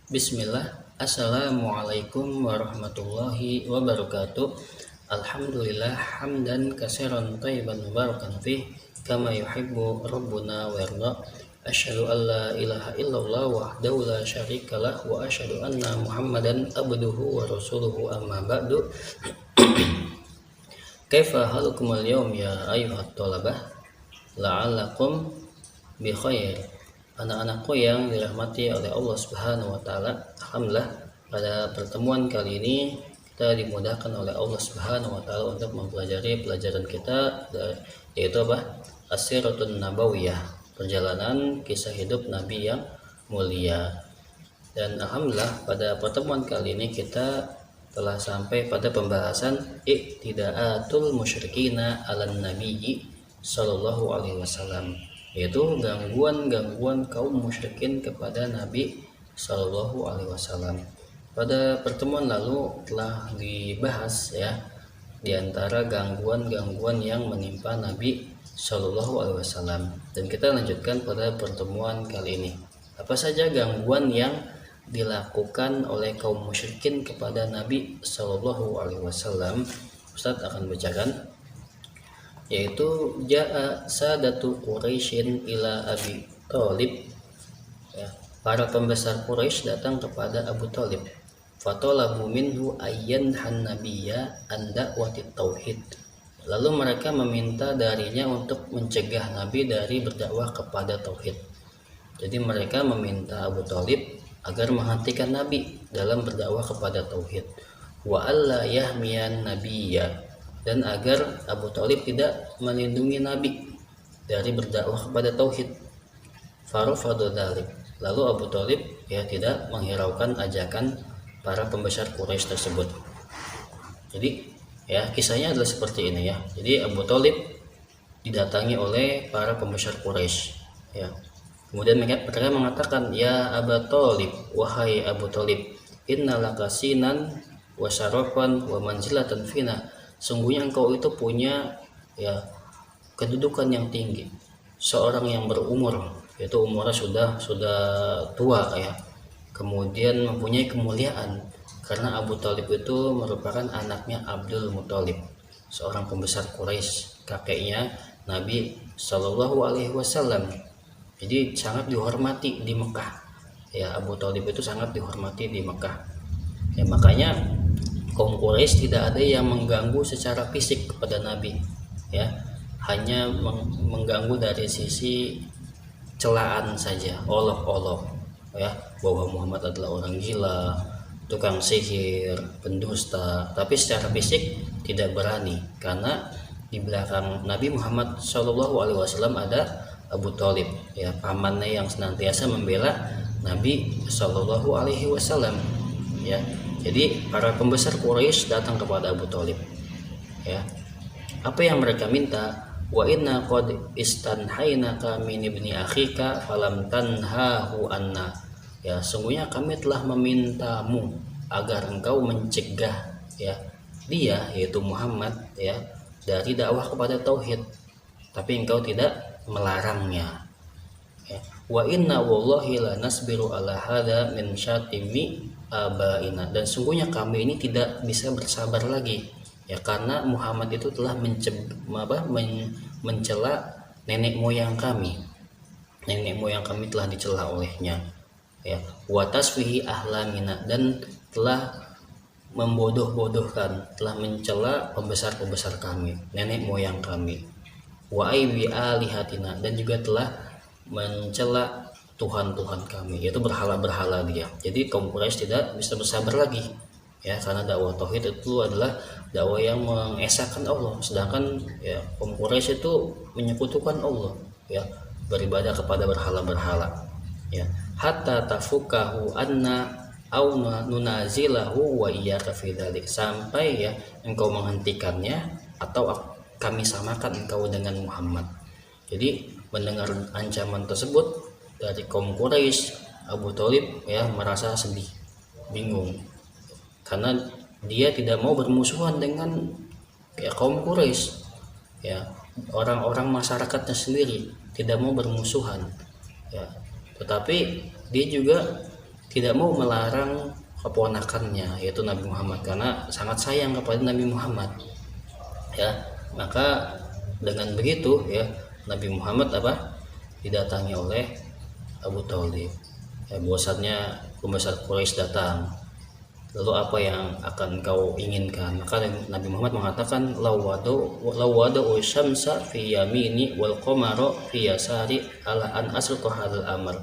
Bismillah. Assalamualaikum warahmatullahi wabarakatuh. Alhamdulillah hamdan katsiran thayyiban mubarakan fih kama yuhibbu rabbuna wa yarda. Asyhadu an la ilaha illallah wahdahu la syarikalah wa asyhadu anna Muhammadan abduhu wa rasuluhu amma ba'du. Kaifa halukum al-yawm ya ayyuhat thalabah? La'allakum bi khair. Anak-anakku yang dirahmati oleh Allah Subhanahu wa taala, alhamdulillah pada pertemuan kali ini kita dimudahkan oleh Allah Subhanahu wa taala untuk mempelajari pelajaran kita, yaitu apa? As-Siratun Nabawiyah, perjalanan kisah hidup Nabi yang mulia. Dan alhamdulillah pada pertemuan kali ini kita telah sampai pada pembahasan iktidaatul musyrikina 'alan nabiyyi sallallahu alaihi wasallam, yaitu gangguan-gangguan kaum musyrikin kepada Nabi Shallallahu Alaihi Wasallam. Pada pertemuan lalu telah dibahas ya di antara gangguan-gangguan yang menimpa Nabi Shallallahu Alaihi Wasallam, dan kita lanjutkan pada pertemuan kali ini. Apa saja gangguan yang dilakukan oleh kaum musyrikin kepada Nabi Shallallahu Alaihi Wasallam? Ustadz akan bacakan, yaitu ja'a sadatu Quraisyin ila Abi Thalib, ya, para pembesar Quraisy datang kepada Abu Thalib. Fatalabu minhu ayyan hannabiyya an da'wati tauhid. Lalu mereka meminta darinya untuk mencegah Nabi dari berdakwah kepada tauhid. Jadi mereka meminta Abu Thalib agar menghentikan Nabi dalam berdakwah kepada tauhid. Wa alla yahmiyan nabiyya, dan agar Abu Thalib tidak melindungi Nabi dari berdakwah kepada tauhid. Farafadu dzalik. Lalu Abu Thalib tidak menghiraukan ajakan para pembesar Quraisy tersebut. Jadi kisahnya adalah seperti ini ya. Jadi Abu Thalib didatangi oleh para pembesar Quraisy ya. Kemudian mereka mengatakan, ya Abu Thalib, wahai Abu Thalib, innalaka sinan wa syarafan wa manzilatan fina. Sungguhnya engkau itu punya kedudukan yang tinggi, seorang yang berumur, yaitu umurnya sudah tua ya, kemudian mempunyai kemuliaan, karena Abu Thalib itu merupakan anaknya Abdul Muthalib, seorang pembesar Quraisy, kakeknya Nabi Shallallahu Alaihi Wasallam. Jadi sangat dihormati di Mekah ya, Abu Thalib itu sangat dihormati di Mekah ya. Makanya kaum Quraisy tidak ada yang mengganggu secara fisik kepada Nabi ya, hanya mengganggu dari sisi celaan saja, olok-olok ya, bahwa Muhammad adalah orang gila, tukang sihir, pendusta, tapi secara fisik tidak berani, karena di belakang Nabi Muhammad SAW ada Abu Thalib ya, pamannya yang senantiasa membela Nabi SAW ya. Jadi para pembesar Quraisy datang kepada Abu Thalib ya. Apa yang mereka minta? Wa inna qad istanhainaka min ibni akhika falam tanhahu anna. Ya, sungguhnya kami telah memintamu agar engkau mencegah ya dia, yaitu Muhammad ya, dari dakwah kepada tauhid, tapi engkau tidak melarangnya ya. Wa inna wallahi la nasbiru ala hadha min syatimi abaina, dan sungguhnya kami ini tidak bisa bersabar lagi ya, karena Muhammad itu telah mencela nenek moyang kami. Nenek moyang kami telah dicela olehnya ya. Wa tasfihi ahlamina, dan telah membodoh-bodohkan, telah mencela pembesar-pembesar kami, nenek moyang kami. Wa aibi alihatina, dan juga telah mencela Tuhan-Tuhan kami, yaitu berhala-berhala dia. Jadi kaum Quraisy tidak bisa bersabar lagi ya, karena dakwah tauhid itu adalah dakwah yang mengesahkan Allah, sedangkan ya kaum Quraisy itu menyekutukan Allah ya, beribadah kepada berhala-berhala ya. Hatta tafukahu anna au nunazilahu wa iyyaka fi dzalik, sampai ya engkau menghentikannya atau kami samakan engkau dengan Muhammad. Jadi mendengar ancaman tersebut dari kaum Quraisy, Abu Thalib ya merasa sedih, bingung, karena dia tidak mau bermusuhan dengan kaum Quraisy ya, orang-orang masyarakatnya sendiri tidak mau bermusuhan ya, tetapi dia juga tidak mau melarang keponakannya yaitu Nabi Muhammad karena sangat sayang kepada Nabi Muhammad. Ya, maka dengan begitu ya Nabi Muhammad didatangi oleh Abu Thalib. Ya, bahwasannya pembesar Quraisy datang. Lalu apa yang akan kau inginkan? Maka Nabi Muhammad mengatakan lawadu syamsa fi yamini wal qamara fi yasari ala an asruqa hadzal amr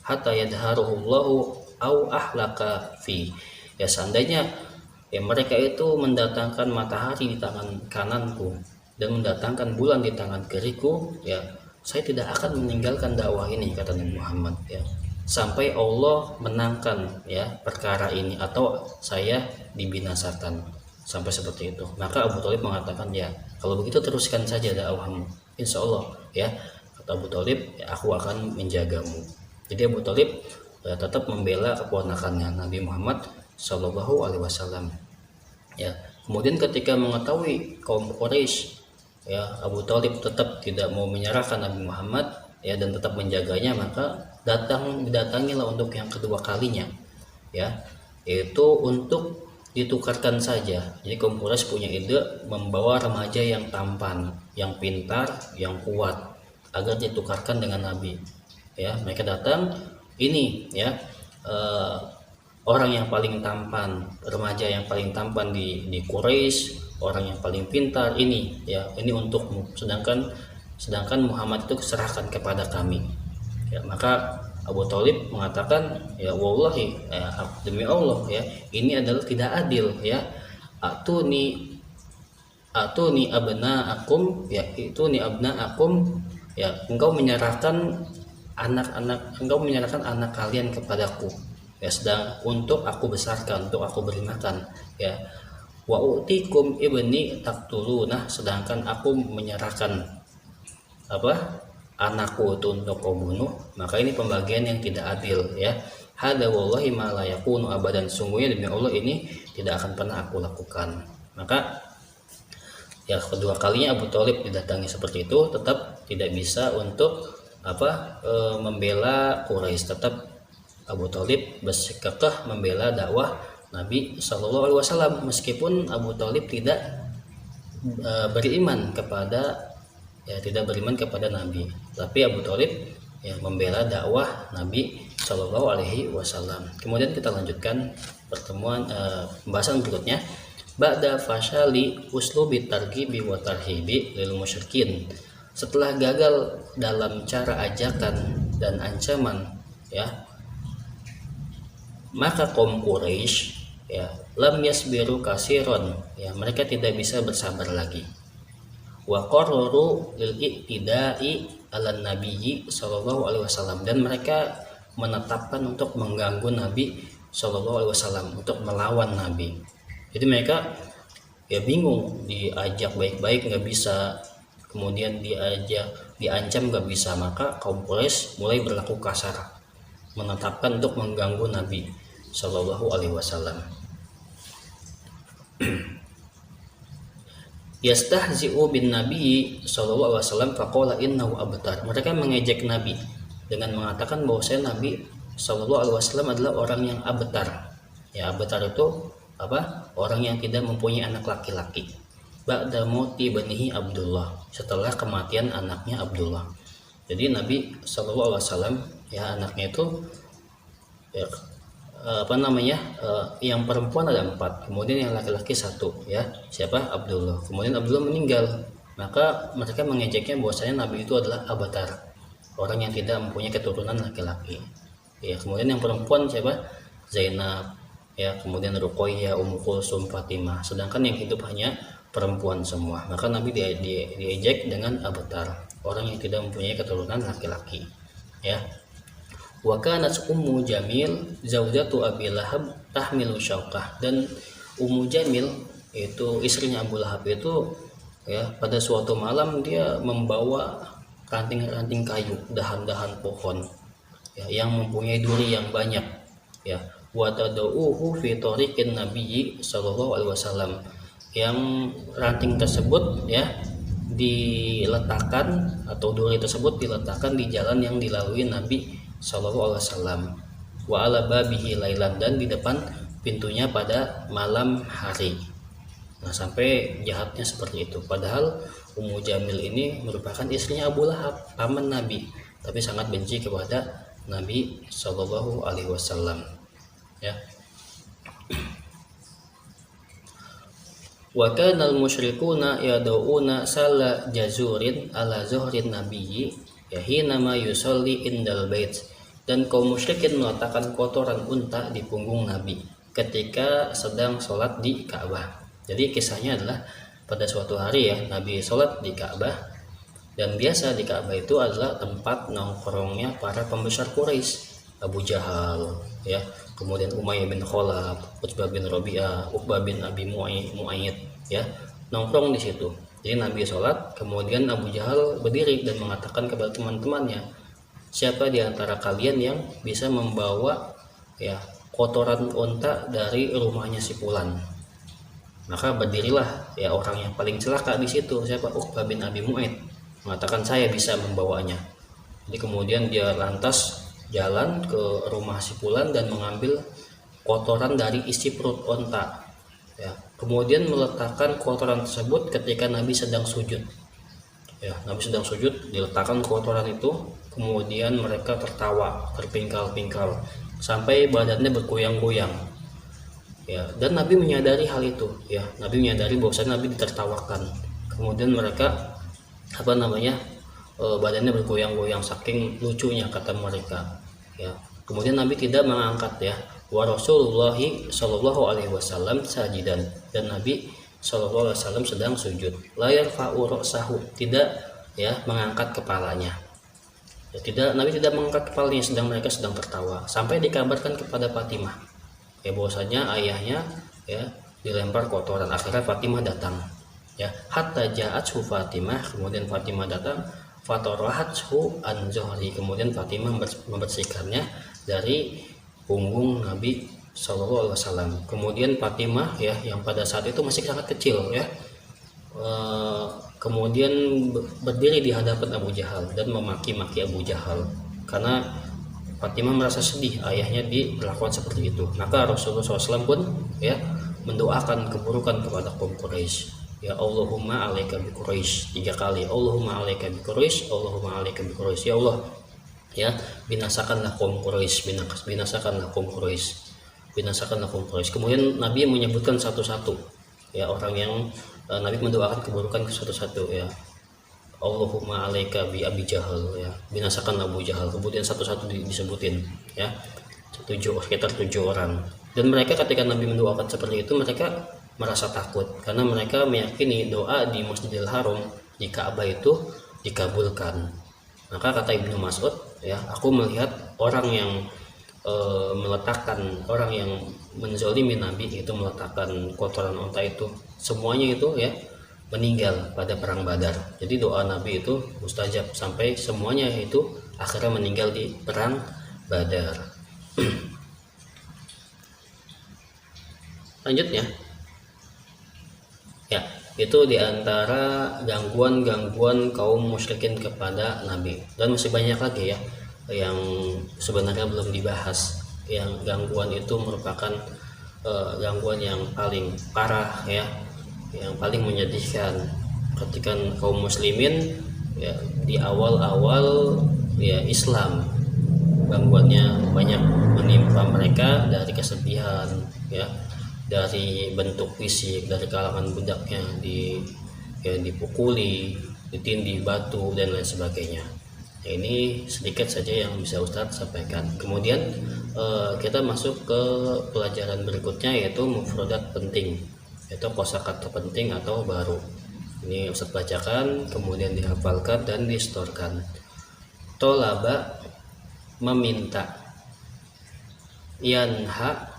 hatta yadharuhu Allahu au ahlaka fi. Ya seandainya ya mereka itu mendatangkan matahari di tangan kananku dan mendatangkan bulan di tangan kiriku, ya saya tidak akan meninggalkan dakwah ini, kata Nabi Muhammad, ya sampai Allah menangkan ya perkara ini atau saya dibinasakan, sampai seperti itu. Maka Abu Thalib mengatakan, ya kalau begitu teruskan saja dakwahmu, insya Allah ya, kata Abu Thalib, ya, aku akan menjagamu. Jadi Abu Thalib ya, tetap membela keponakannya Nabi Muhammad Shallallahu Alaihi Wasallam. Ya, kemudian ketika mengetahui kaum Quraisy, ya Abu Thalib tetap tidak mau menyerahkan Nabi Muhammad ya dan tetap menjaganya, maka didatangilah untuk yang kedua kalinya, ya yaitu untuk ditukarkan saja. Jadi kaum Quraisy punya ide membawa remaja yang tampan, yang pintar, yang kuat agar ditukarkan dengan Nabi. Ya, mereka datang, ini ya orang yang paling tampan, remaja yang paling tampan di Quraisy, orang yang paling pintar ini, ya ini untukmu. Sedangkan Muhammad itu serahkan kepada kami. Ya, maka Abu Thalib mengatakan, ya wallahi, ya, demi Allah ya, ini adalah tidak adil ya. Atuni abna'akum, ya itu ni abna'akum, ya engkau menyerahkan anak kalian kepadaku, ya sedang untuk aku besarkan, untuk aku beri makan, ya wa utikum ibni taqtuluna, sedangkan aku menyerahkan anakku itu untuk kau bunuh. Maka ini pembagian yang tidak adil ya. Hada wallahi ma la yakunu abadan, sungguhnya demi Allah ini tidak akan pernah aku lakukan. Maka ya kedua kalinya Abu Thalib didatangi seperti itu, tetap tidak bisa untuk membela Quraisy. Tetap Abu Thalib bersikukuh membela dakwah Nabi Shallallahu Alaihi Wasallam, meskipun Abu Thalib tidak beriman kepada Nabi, tapi Abu Thalib ya membela dakwah Nabi Shallallahu Alaihi Wasallam. Kemudian kita lanjutkan pertemuan pembahasan berikutnya. Ba'da fasyali uslubi targhibi wa tarhibi lil musyrikin. Setelah gagal dalam cara ajakan dan ancaman, ya maka kaum Quraisy ya lam yasbiru kasiron, ya mereka tidak bisa bersabar lagi. Wa qarraru lil i'tidai ala nabiyyi sallallahu alaihi wasallam, dan mereka menetapkan untuk mengganggu Nabi sallallahu alaihi wasallam, untuk melawan Nabi. Jadi mereka ya bingung, diajak baik-baik nggak bisa, kemudian diancam nggak bisa, maka kaum Quraisy mulai berlaku kasar, menetapkan untuk mengganggu Nabi Shallallahu Alaihi Wasallam. Yastahzi'u bin Nabi Shallallahu Alaihi Wasallam faqala innahu abtar. Mereka mengejek Nabi dengan mengatakan bahwasanya Nabi Shallallahu Alaihi Wasallam adalah orang yang abtar. Ya, abtar itu orang yang tidak mempunyai anak laki-laki. Ba'da mauti banihi Abdullah, setelah kematian anaknya Abdullah. Jadi Nabi Shallallahu Alaihi Wasallam ya anaknya itu ya, yang perempuan ada 4, kemudian yang laki-laki 1, ya siapa? Abdullah. Kemudian Abdullah meninggal, maka mereka mengejeknya bahwasanya Nabi itu adalah abatar, orang yang tidak mempunyai keturunan laki-laki. Ya, kemudian yang perempuan siapa? Zainab, ya kemudian Ruqayyah, Ummu Kulsum, Fatimah. Sedangkan yang hidup hanya perempuan semua. Maka Nabi diejek dengan abatar, orang yang tidak mempunyai keturunan laki-laki. Ya. Wa kanat Ummu Jamil zaujatu Abi Lahab tahmilu syauqah, dan Ummu Jamil itu istrinya Abu Lahab itu ya pada suatu malam dia membawa ranting-ranting kayu, dahan-dahan pohon ya yang mempunyai duri yang banyak, ya wa tadauhu fi tariqin nabiyyi sallallahu alaihi wasallam, yang ranting tersebut ya diletakkan atau duri tersebut diletakkan di jalan yang dilalui Nabi Sallallahu Alaihi Wasallam. wa ala babihi lailan, dan di depan pintunya pada malam hari. Nah, sampai jahatnya seperti itu. Padahal Ummu Jamil ini merupakan istrinya Abu Lahab, paman Nabi, tapi sangat benci kepada Nabi Shallallahu Alaihi Wasallam. Ya. Wa kana al-musyrikuna yad'una sala jazurin ala zuhrin nabiyyi yahina ma yusalli indal bait, dan kaum musyrikin meletakkan kotoran unta di punggung Nabi ketika sedang sholat di Ka'bah. Jadi kisahnya adalah pada suatu hari ya, Nabi sholat di Ka'bah, dan biasa di Ka'bah itu adalah tempat nongkrongnya para pembesar Quraisy, Abu Jahal ya, kemudian Umayyah bin Khalaf, Utbah bin Rabi'ah, Uqbah bin Abi Mu'ayyid ya, nongkrong di situ. Jadi Nabi sholat, kemudian Abu Jahal berdiri dan mengatakan kepada teman-temannya, siapa di antara kalian yang bisa membawa ya kotoran unta dari rumahnya si Fulan? Maka berdirilah ya orang yang paling celaka di situ, siapa? Uqbah bin Abi Mu'ayyid, mengatakan saya bisa membawanya. Jadi kemudian dia lantas jalan ke rumah si Fulan dan mengambil kotoran dari isi perut unta ya, kemudian meletakkan kotoran tersebut ketika Nabi sedang sujud ya. Nabi sedang sujud, diletakkan kotoran itu, kemudian mereka tertawa terpingkal-pingkal sampai badannya bergoyang-goyang ya, dan Nabi menyadari hal itu ya. Nabi menyadari bahwasanya Nabi ditertawakan, kemudian mereka badannya bergoyang-goyang saking lucunya kata mereka ya. Kemudian Nabi tidak mengangkat ya, wa Rasulullahi Shallallahu Alaihi Wasallam sajidan, dan Nabi Shallallahu Alaihi Wasallam sedang sujud, la yarfa'u ra'sahu, tidak ya mengangkat kepalanya ya, Nabi tidak mengangkat kepalanya sedang mereka sedang tertawa, sampai dikabarkan kepada Fatimah ya bahwasanya ayahnya ya dilempar kotoran. Akhirnya Fatimah datang ya, hatta ja'athu Fatimah, kemudian Fatimah datang, fatarahathu an zuhri, kemudian Fatimah membersihkannya dari punggung Nabi Shallallahu Alaihi Wasallam. Kemudian Fatimah ya, yang pada saat itu masih sangat kecil ya, kemudian berdiri di hadapan Abu Jahal dan memaki-maki Abu Jahal karena Fatimah merasa sedih ayahnya diperlakukan seperti itu. Maka Rasulullah SAW pun ya mendoakan keburukan kepada kaum Quraisy. Ya Allahumma alaika bi Quraisy, 3 kali. Allahumma alaika bi Quraisy, Allahumma alaika bi Quraisy. Ya Allah, ya binasakanlah kaum Quraisy, binasakanlah kaum Quraisy, binasakanlah kaum Quraisy. Kemudian Nabi menyebutkan satu-satu ya orang yang Nabi mendoakan keburukan ke satu-satu ya. Allahumma alaika bi Abi Jahal ya, binasakan Abu Jahal. Kemudian satu-satu disebutin ya, sekitar 7 orang. Dan mereka ketika Nabi mendoakan seperti itu, mereka merasa takut karena mereka meyakini doa di Masjidil Haram, di Ka'bah itu dikabulkan. Maka kata Ibnu Mas'ud ya, aku melihat orang yang orang yang menzolimi Nabi itu meletakkan kotoran unta itu, semuanya itu ya meninggal pada perang Badar. Jadi doa Nabi itu mustajab sampai semuanya itu akhirnya meninggal di perang Badar. Lanjutnya ya, itu diantara gangguan-gangguan kaum musyrikin kepada Nabi, dan masih banyak lagi ya yang sebenarnya belum dibahas. Yang gangguan itu merupakan gangguan yang paling parah ya, yang paling menyedihkan ketika kaum muslimin ya di awal-awal ya Islam, gangguannya banyak menimpa mereka dari kesedihan ya, dari bentuk fisik, dari kalangan budaknya dipukuli, ditindih batu dan lain sebagainya. Nah, ini sedikit saja yang bisa Ustadz sampaikan. Kemudian kita masuk ke pelajaran berikutnya, yaitu mufradat penting, yaitu kosakata penting atau baru. Ini Ustadz bacakan, kemudian dihafalkan dan distorkan. Tolaba, meminta. Yanha,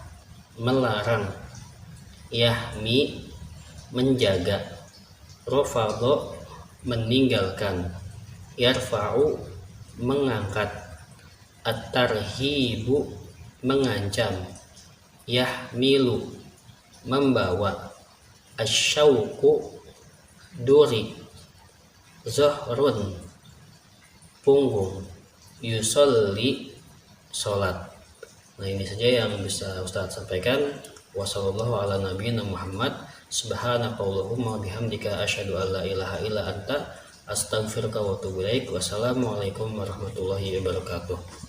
melarang. Yahmi, menjaga. Rofado, meninggalkan. Yarfa'u, mengangkat. At-tarhibu, mengancam. Yahmilu, membawa. Asyauku, duri. Zahrun, punggung. Yusolli, sholat. Nah, ini saja yang bisa Ustadz sampaikan. Wassallallahu ala nabiyina Muhammad. Subhanakallahumma bihamdika asyhadu an la ilaha illa anta astaghfiruka wa atubu ilaik. Wassalamualaikum warahmatullahi wabarakatuh.